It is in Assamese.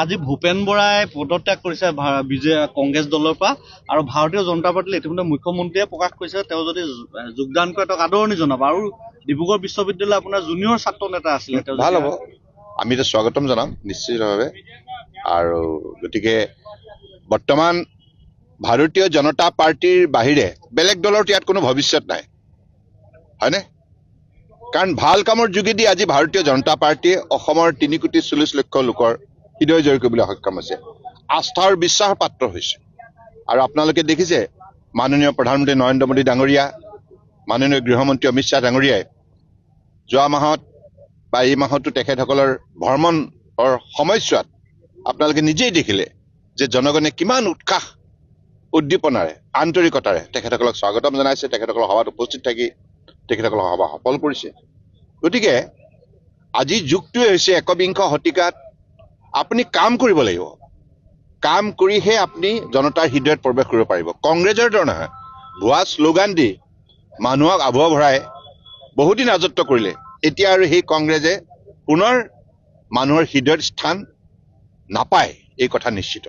আজি ভূপেন বৰাই পদত্যাগ কৰিছে কংগ্ৰেছ দলৰ পৰা আৰু ভাৰতীয় জনতা পাৰ্টিলৈ ইতিমধ্যে মুখ্যমন্ত্ৰীয়ে প্ৰকাশ কৰিছে তেওঁ যদি যোগদান কৰে তেওঁক আদৰণি জনাব। আৰু ডিব্ৰুগড় বিশ্ববিদ্যালয় আপোনাৰ জুনিয়ৰ ছাত্ৰ নেতা আছিলে তেওঁ। ভাল হ'ব, আমি স্বাগতম জনাম নিশ্চিতভাৱে। আৰু গতিকে বৰ্তমান ভাৰতীয় জনতা পাৰ্টিৰ বাহিৰে বেলেগ দলৰ ইয়াত কোনো ভৱিষ্যত নাই, হয়নে? কাৰণ ভাল কামৰ যোগেদি আজি ভাৰতীয় জনতা পাৰ্টীয়ে অসমৰ 3,40,00,000 লোকৰ হৃদয় জয় কৰিবলৈ সক্ষম হৈছে, আস্থাৰ বিশ্বাসৰ পাত্ৰ হৈছে। আৰু আপোনালোকে দেখিছে মাননীয় প্ৰধানমন্ত্ৰী নৰেন্দ্ৰ মোদী ডাঙৰীয়া, মাননীয় গৃহমন্ত্ৰী অমিত শ্বাহ ডাঙৰীয়াই যোৱা মাহত বা এই মাহতো তেখেতসকলৰ ভ্ৰমণৰ সময়ছোৱাত আপোনালোকে নিজেই দেখিলে যে জনগণে কিমান উৎসাহ উদ্দীপনাৰে আন্তৰিকতাৰে তেখেতসকলক স্বাগতম জনাইছে, তেখেতসকলৰ সভাত উপস্থিত থাকি তেখেতসকলৰ সভা সফল কৰিছে। গতিকে আজি যুগটোৱে হৈছে একবিংশ শতিকাত আপুনি কাম কৰিব লাগিব, কাম কৰিহে আপুনি জনতাৰ হৃদয়ত প্ৰৱেশ কৰিব পাৰিব। কংগ্ৰেছৰ দৰে নহয়, ভুৱা শ্লোগান দি মানুহক আভুৱা ভৰাই বহুদিন ৰাজত্ব কৰিলে, এতিয়া আৰু সেই কংগ্ৰেছে পুনৰ মানুহৰ হৃদয়ত স্থান নাপায়, এই কথা নিশ্চিত।